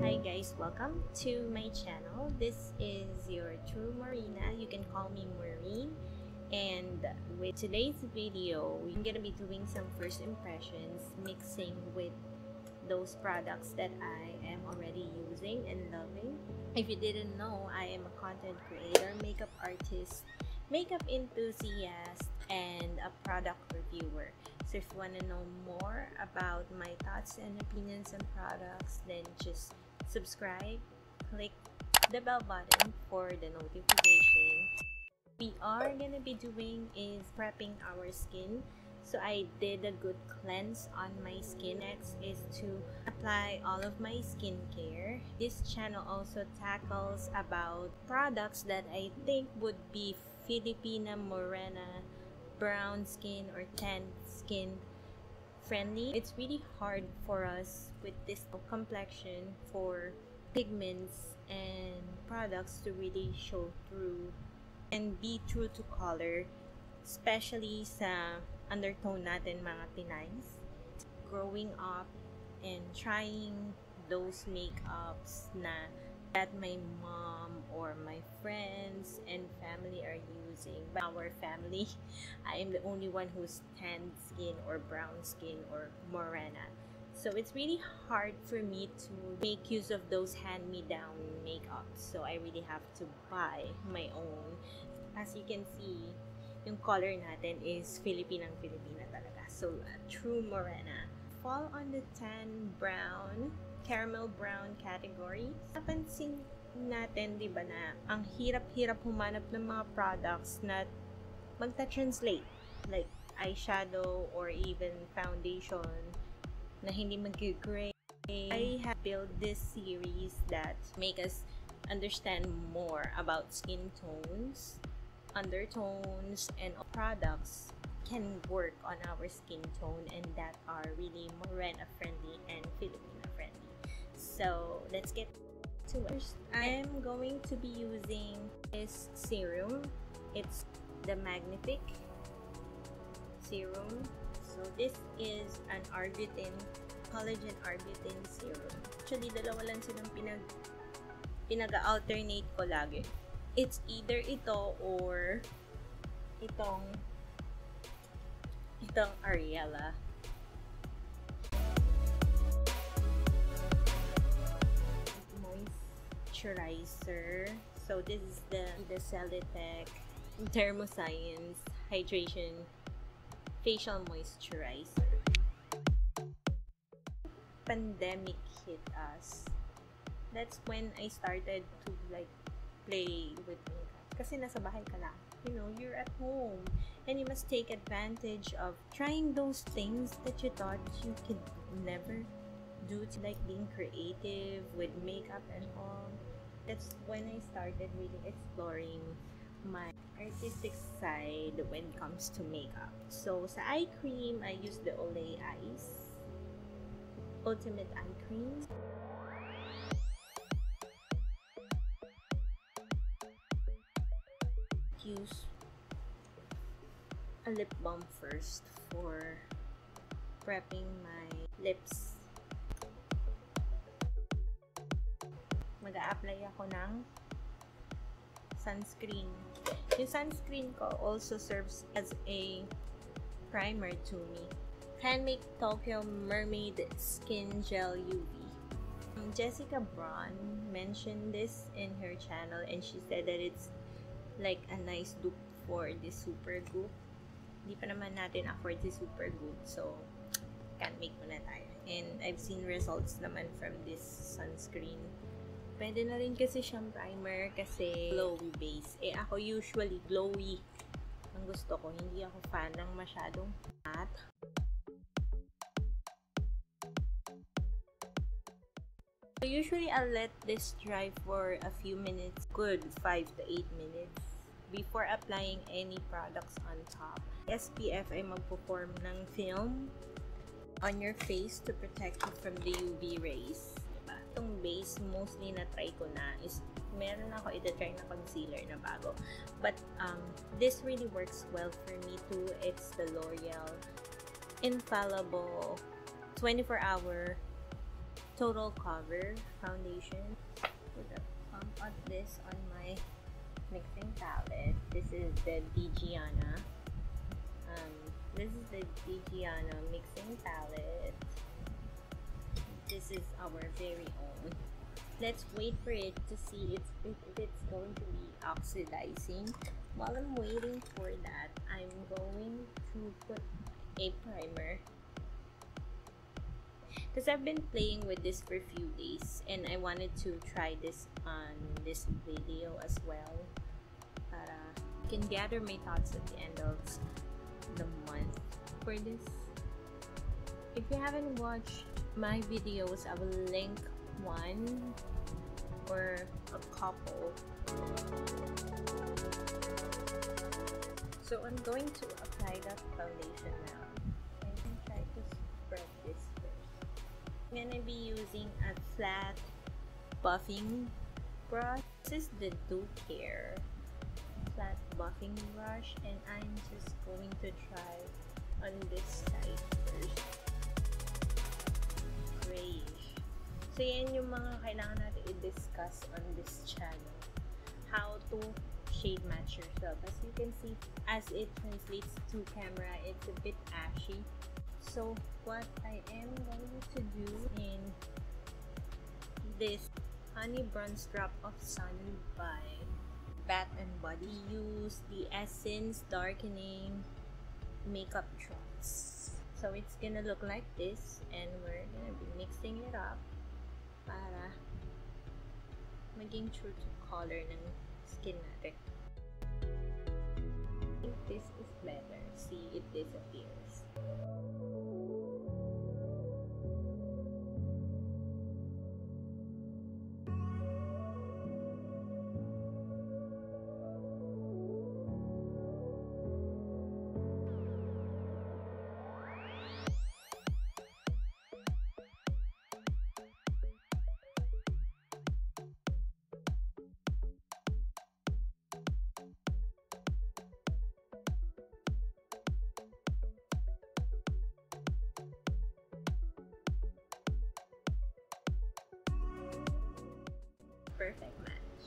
Hi guys, welcome to my channel. This is your true Moreena. You can call me Morena. And with today's video, we're gonna be doing some first impressions, mixing with those products that I am already using and loving. If you didn't know, I am a content creator, makeup artist, makeup enthusiast, and a product reviewer. So if you want to know more about my thoughts and opinions on products, then just subscribe, click the bell button for the notification. We are gonna be doing is prepping our skin. So I did a good cleanse on my skin. Next is to apply all of my skincare. This channel also tackles about products that I think would be Filipina, Morena, brown skin or tan skin friendly. It's really hard for us with this complexion for pigments and products to really show through and be true to color, especially sa undertone natin mga Pinays. Growing up and trying those makeups that my mom or my friends and family are using. But our family, I am the only one who's tan skin or brown skin or morena. So it's really hard for me to make use of those hand-me-down makeups. So I really have to buy my own. As you can see, yung color natin is Filipinang Filipina talaga. So true morena. Fall on the tan brown, caramel brown category. Napansin natin, di ba, na ang hirap-hirap humanap ng mga products na magta-translate, like eyeshadow or even foundation na hindi mag-gray. I have built this series that make us understand more about skin tones, undertones, and products can work on our skin tone and that are really Morena friendly and Filipina friendly. So let's get to it. I am going to be using this serum. It's the Magnific serum. So this is an arbutin, collagen arbutin serum. Actually, dalawa lang silang pinag-alternate ko lagi. It's either ito or itong Ariella. Moisturizer. So this is the Celitech Dermoscience Hydration Facial Moisturizer. Pandemic hit us. That's when I started to play with makeup. Kasi nasa bahay ka lang. You know, you're at home and you must take advantage of trying those things that you thought you could never do, like being creative with makeup and all. That's when I started really exploring my artistic side when it comes to makeup. So sa eye cream, I use the Olay Eyes Ultimate Eye Cream. Use a lip balm first for prepping my lips. Mag-a-apply ako ng sunscreen. Yung sunscreen ko also serves as a primer to me. Handmade Tokyo Mermaid Skin Gel UV. Jessica Braun mentioned this in her channel and she said that it's like a nice dupe for the super goop. Hindi pa naman natin afford the super goop, so can't make muna tayo. And I've seen results naman from this sunscreen. Pwede na rin kasi siyang primer kasi glowy base. Ako usually glowy ang gusto ko. Hindi ako fan ng masyadong matte. So usually I'll let this dry for a few minutes, good 5 to 8 minutes, before applying any products on top. SPF ay magpo-form ng film on your face to protect you from the UV rays. Diba? Itong base, mostly na-try ko na is, meron ako ita-try na concealer na bago. But this really works well for me too. It's the L'Oreal Infallible 24-hour Total Cover foundation. Put a pump of this on my mixing palette. This is the Digiana. This is the Digiana mixing palette. This is our very own. Let's wait for it to see if it's going to be oxidizing. While I'm waiting for that, I'm going to put a primer. Because I've been playing with this for a few days and I wanted to try this on this video as well. Para I can gather my thoughts at the end of the month for this. If you haven't watched my videos, I will link one or a couple. So I'm going to apply the foundation now. I can try to spread this first. I'm gonna be using a flat buffing brush. This is the Duke Hair flat buffing brush, and I'm just going to try on this side first. Grayish. So yan yung mga kailangan natin i-discuss on this channel. How to shade match yourself. As you can see, as it translates to camera, it's a bit ashy. So what I am going to do in this Honey Bronze Drop of Sun by Bath and Body, use the Essence Darkening Makeup Drops. So it's gonna look like this, and we're gonna be mixing it up para maging true to color ng skin natin. I think this is better. See, it disappears. Perfect match.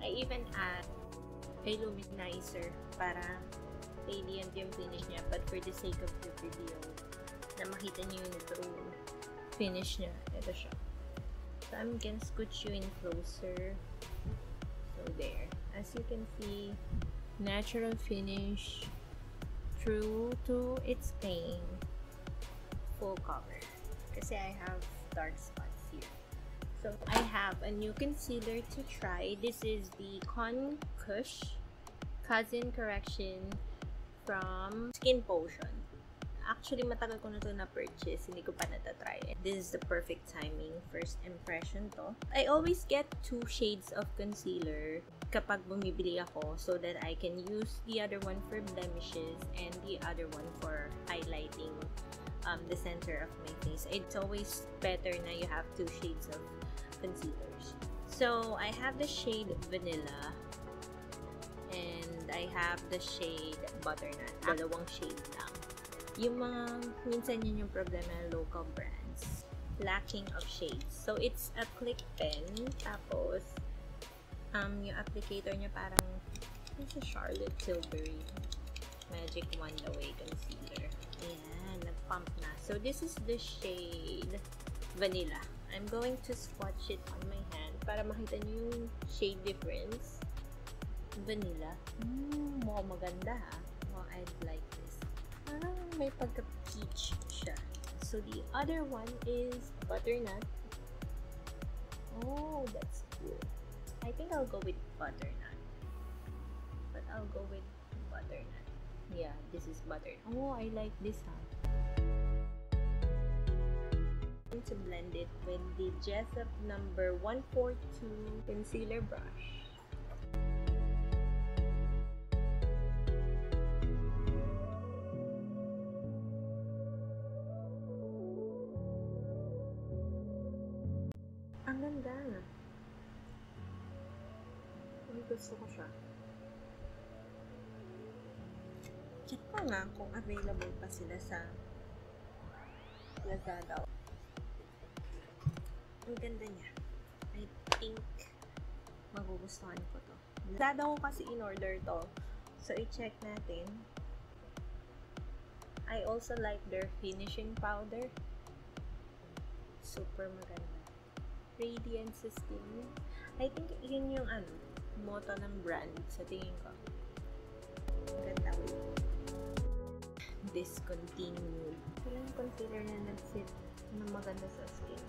I even add a luminizer para radiant yung finish niya, but for the sake of the video, na makita niyo yung true finish niya, ito siya. So I'm gonna scooch you in closer. So there. As you can see, natural finish, true to its stain. Full cover kasi I have dark spots here. So I have a new concealer to try. This is the Kush Cousin Correction from Skin Potion. Actually, matagal ko na ito na-purchase. Hindi ko pa natatry it. This is the perfect timing. First impression to. I always get 2 shades of concealer kapag bumibili ako so that I can use the other one for blemishes and the other one for highlighting the center of my face. It's always better na you have 2 shades of concealers. So, I have the shade Vanilla and I have the shade Butternut. Dalawang shade lang. Yung mga, minsan yun yung problema ng local brands. Lacking of shades. So, it's a click pen. Tapos, yung applicator niya parang, it's a Charlotte Tilbury Magic Wand Away Concealer. Ayan, nag-pump na. So, this is the shade Vanilla. I'm going to swatch it on my hand para makita niyo yung shade difference. Vanilla. Mukhang maganda ha. Well, I'd like this. Parang may pagka-peach siya. So, the other one is Butternut. Oh, that's cool. I think I'll go with Butternut. But I'll go with Butternut. Yeah, this is Butternut. Oh, I like this ha. To blend it with the Jessup number 142 concealer brush. Ang ganda. Gusto ko siya. Check ko nga kung available pa sila sa Lazada. Ang ganda niya. I think magugustuhan ko to. Lazada ko kasi in-order to. So, i-check natin. I also like their finishing powder. Super maganda. Radiance Skin. I think yun yung motto ng brand sa tingin ko. Maganda. Discontinued. Ito lang concealer na nag-sit na maganda sa skin.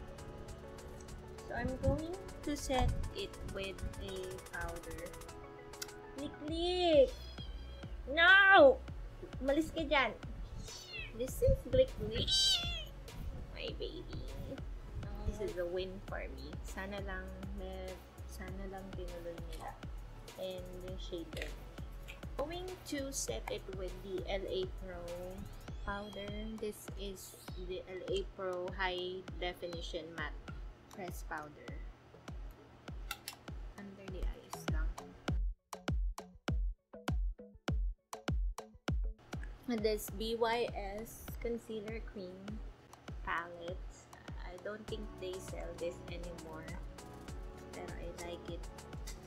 So, I'm going to set it with a powder. Click! No! Umalis ka dyan! This is Glick. My baby. This is a win for me. Sana lang tinuloy nila. And shader. Going to set it with the LA Pro powder. This is the LA Pro High Definition Matte Press Powder. Under the eyes lang. This BYS Concealer Cream palette. I don't think they sell this anymore. Pero I like it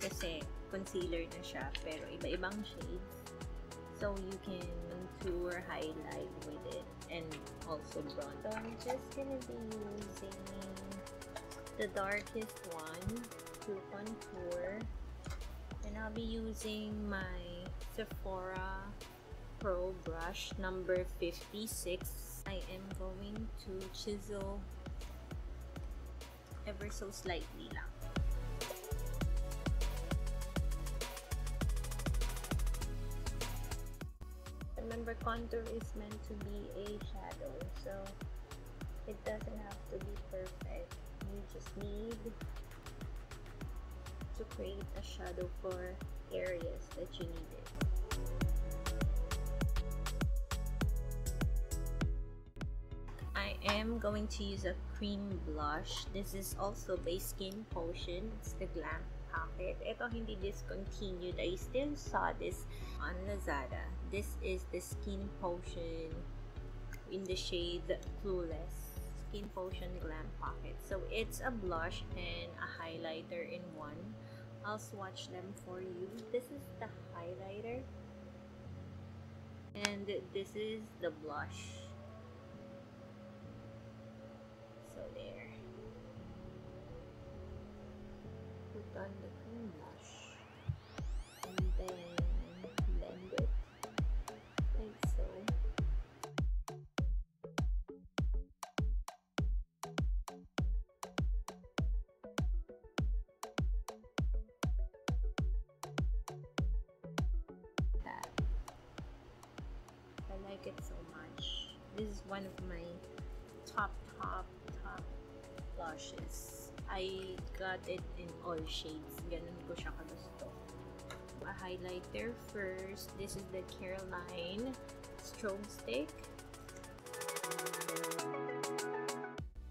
kasi concealer na siya, pero iba-ibang shades. So you can contour, highlight with it, and also bronze. So I'm just gonna be using the darkest one to contour. And I'll be using my Sephora Pro brush number 56. I am going to chisel ever so slightly lang. Remember, contour is meant to be a shadow, so it doesn't have to be perfect. You just need to create a shadow for areas that you need it. I am going to use a cream blush. This is also by Skin Potion. It's the Glam Pocket. Ito hindi discontinued. I still saw this on Lazada. This is the Skin Potion in the shade Clueless. Skin Potion Glam Pocket. So it's a blush and a highlighter in one. I'll swatch them for you. This is the highlighter. And this is the blush. So there. Put on the cream blush. And then blend it. Like so. That. I like it so much. This is one of my top blushes. I got it in all shades. Ganun ko siya kagusto. A highlighter first. This is the Caroline Strobe Stick.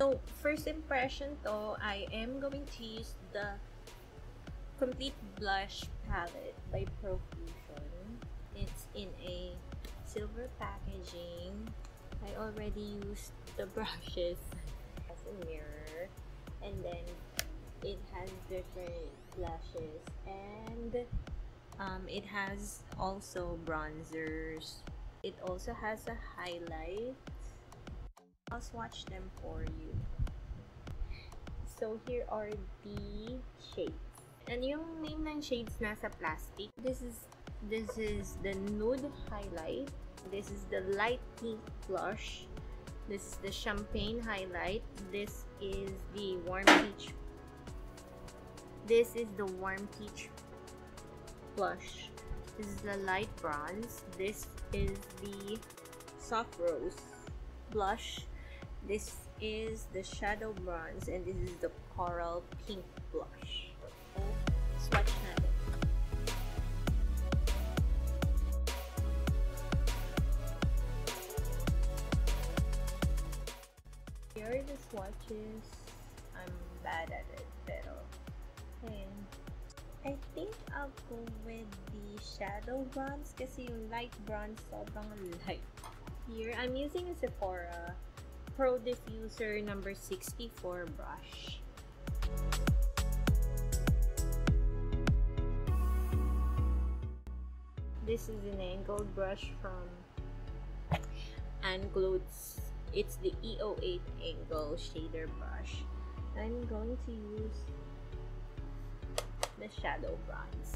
So, first impression to, I am going to use the Complete Blush Palette by Profusion. It's in a silver packaging. I already used the brushes as a mirror, and then it has different blushes, and it has also bronzers. It also has a highlight. I'll swatch them for you. So here are the shades. And yung name ng shades nasa plastic. This is the nude highlight. This is the light pink blush. This is the champagne highlight. This is the warm peach. This is the warm peach blush. This is the light bronze. This is the soft rose blush. This is the shadow bronze, and this is the coral pink blush. So, swatch natin. Here are the swatches. I'm bad at it, pero ayan. I think I'll go with the shadow bronze kasi yung light bronze sobrang light. Here, I'm using a Sephora Pro Diffuser number 64 brush. This is an angled brush from Anglut's. It's the E08 angle shader brush. I'm going to use the shadow bronze.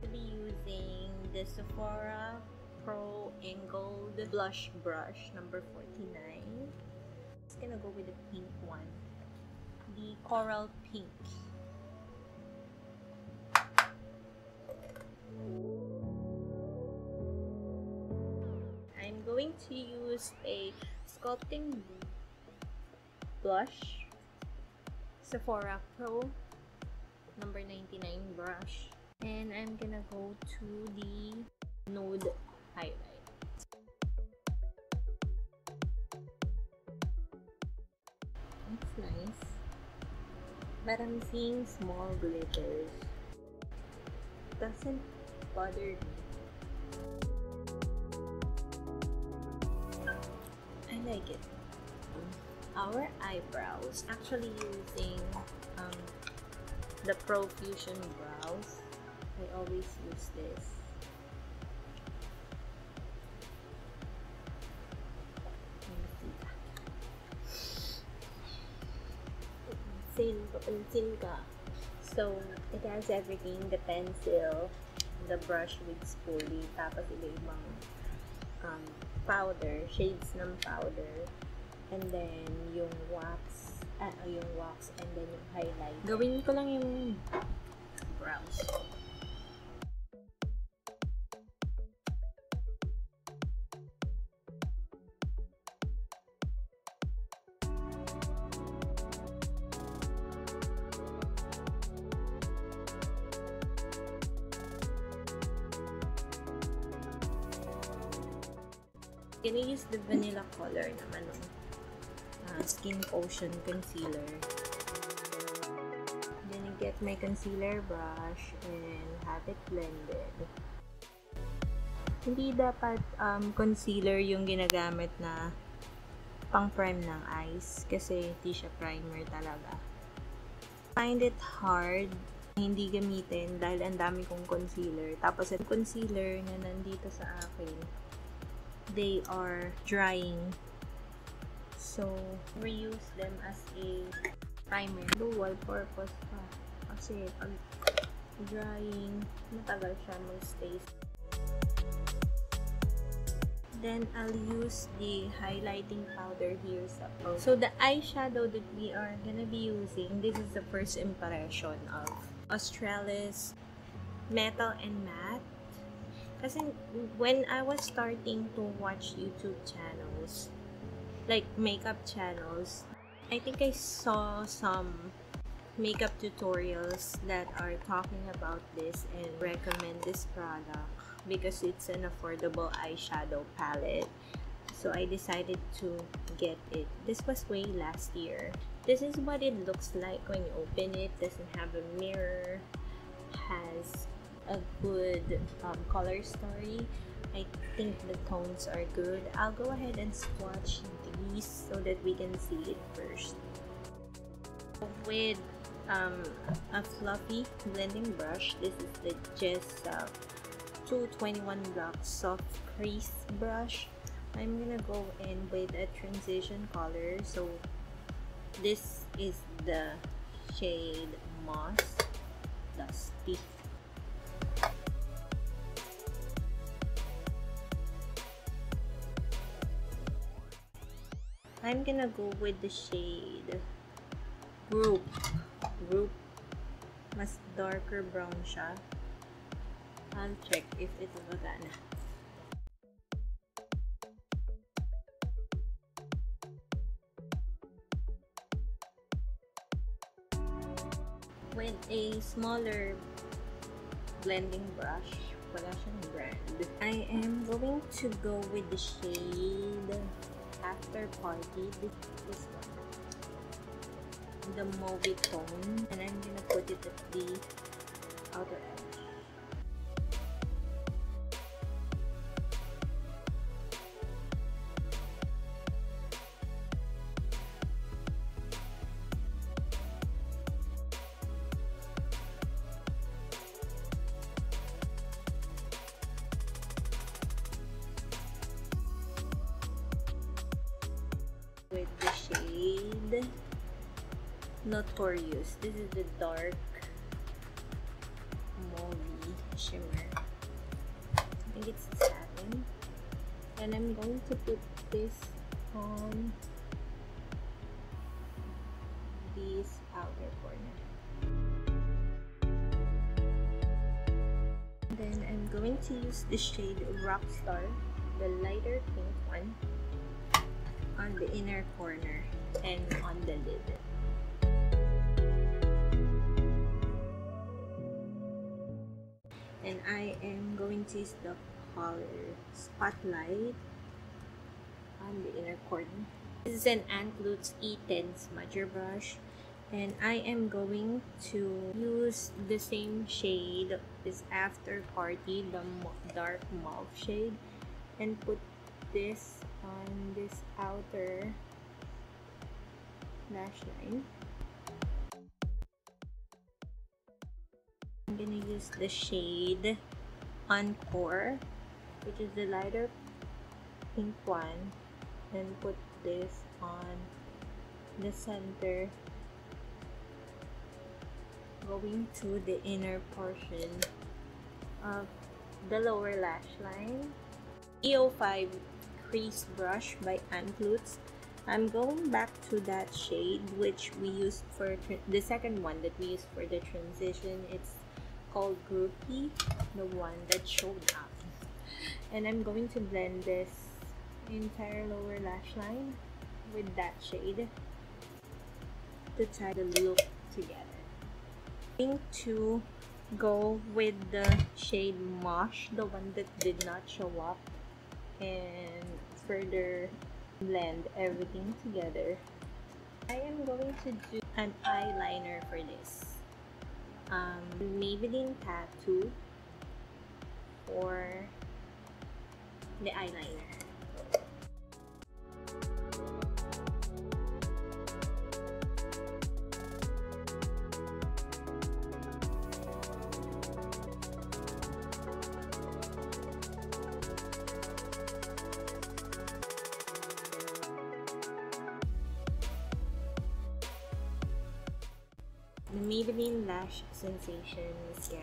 I'll be using the Sephora Pro Angled Blush Brush number 49. Just gonna go with the pink one, the coral pink. I'm going to use a sculpting blush, Sephora Pro number 99 brush, and I'm gonna go to the nude highlight. It's nice, but I'm seeing small glitters. Doesn't bother me. I like it. Our eyebrows, actually using the Pro Fusion brows. I always use this. Pansin ka. So, it has everything, the pencil, the brush with spoolie, tapos iba-ibang powder, shades ng powder, and then yung wax, and then yung highlight. Gawin ko lang yung brows. Gonna use the vanilla color naman ng Skin Potion concealer. Gonna get my concealer brush and have it blended. Hindi dapat concealer yung ginagamit na pang prime ng eyes kasi hindi siya primer talaga. Find it hard hindi gamitin dahil ang dami kong concealer. Tapos yung concealer na nandito sa akin, they are drying, so reuse them as a primer. Dual purpose pa kasi pag drying matagal siya mag-stay. Then I'll use the highlighting powder here sa Pro. So the eyeshadow that we are gonna be using, this is the first impression of Australis Metal and Matte. Kasi when I was starting to watch YouTube channels, like makeup channels, I think I saw some makeup tutorials that are talking about this and recommend this product because it's an affordable eyeshadow palette. So I decided to get it. This was way last year. This is what it looks like when you open it. Doesn't have a mirror, has a good color story. I think the tones are good. I'll go ahead and swatch these so that we can see it first. With a fluffy blending brush, this is the Just 221 Block Soft Crease brush. I'm gonna go in with a transition color. So this is the shade Moss Dusty. I'm gonna go with the shade Group. Mas darker brown siya. I'll check if it's magana. With a smaller blending brush, wala siyang brand, I am going to go with the shade After Party, this one, the mauve tone, and I'm gonna put it at the outer edge. With the shade Notorious. This is the dark mauve shimmer. I think it's satin. And I'm going to put this on this outer corner. Then I'm going to use the shade Rockstar, the lighter pink one, on the inner corner and on the lid. And I am going to use the color Spotlight on the inner corner. This is an Antlutz E10 smudger brush, and I am going to use the same shade, this After Party, the dark mauve shade, and put this on this outer lash line. I'm gonna use the shade Encore, which is the lighter pink one, and put this on the center, going to the inner portion of the lower lash line. EO5 crease brush by Antlutz. I'm going back to that shade which we used for the second one that we used for the transition. It's called Groupie, the one that showed up. And I'm going to blend this entire lower lash line with that shade to tie the look together. I'm going to go with the shade Mosh, the one that did not show up, and further blend everything together. I am going to do an eyeliner for this. Maybelline Tattoo for the eyeliner. The Maybelline Lash Sensation Mascara.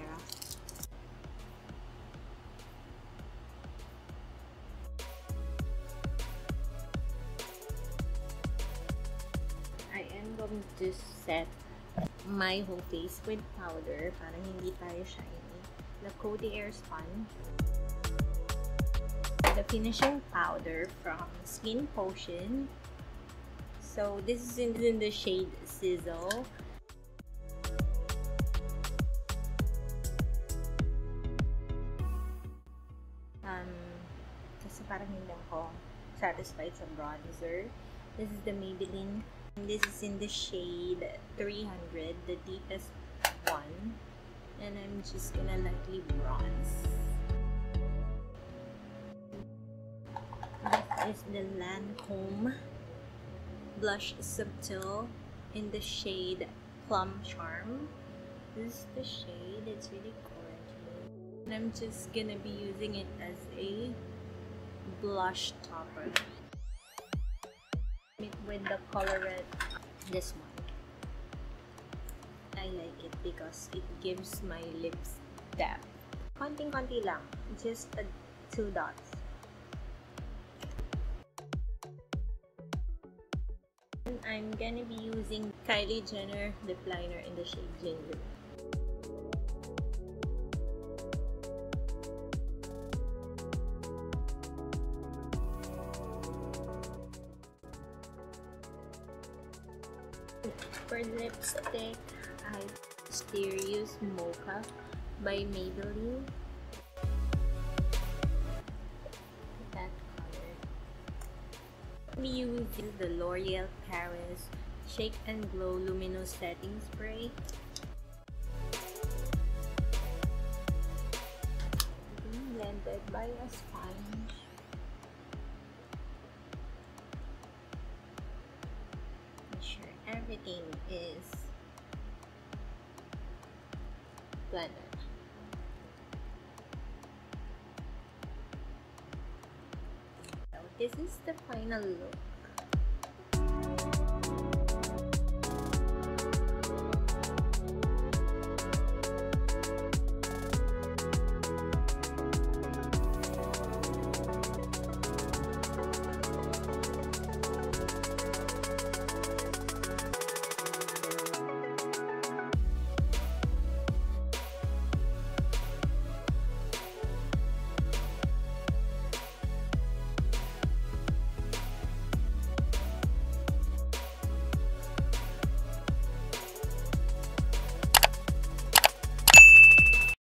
I am going to set my whole face with powder para hindi tayo shiny. The Coty Airspun. The finishing powder from Skin Potion. So this is in the shade Sizzle. Kasi parang hindi ako satisfied sa bronzer. This is the Maybelline. This is in the shade 300, the deepest one. And I'm just gonna lightly bronze. This is the Lancome Blush Subtil in the shade Plum Charm. This is the shade. It's really gorgeous. And I'm just gonna be using it as a blush topper. With the colorette, this one. I like it because it gives my lips depth. Konting-konti lang, just 2 dots. And I'm gonna be using Kylie Jenner lip liner in the shade Ginger. For lipstick, I Mysterious Mocha by Maybelline. That color. I'm using the L'Oreal Paris Shake and Glow Luminous Setting Spray. Being blended by a sponge. Make sure everything is blended. So this is the final look.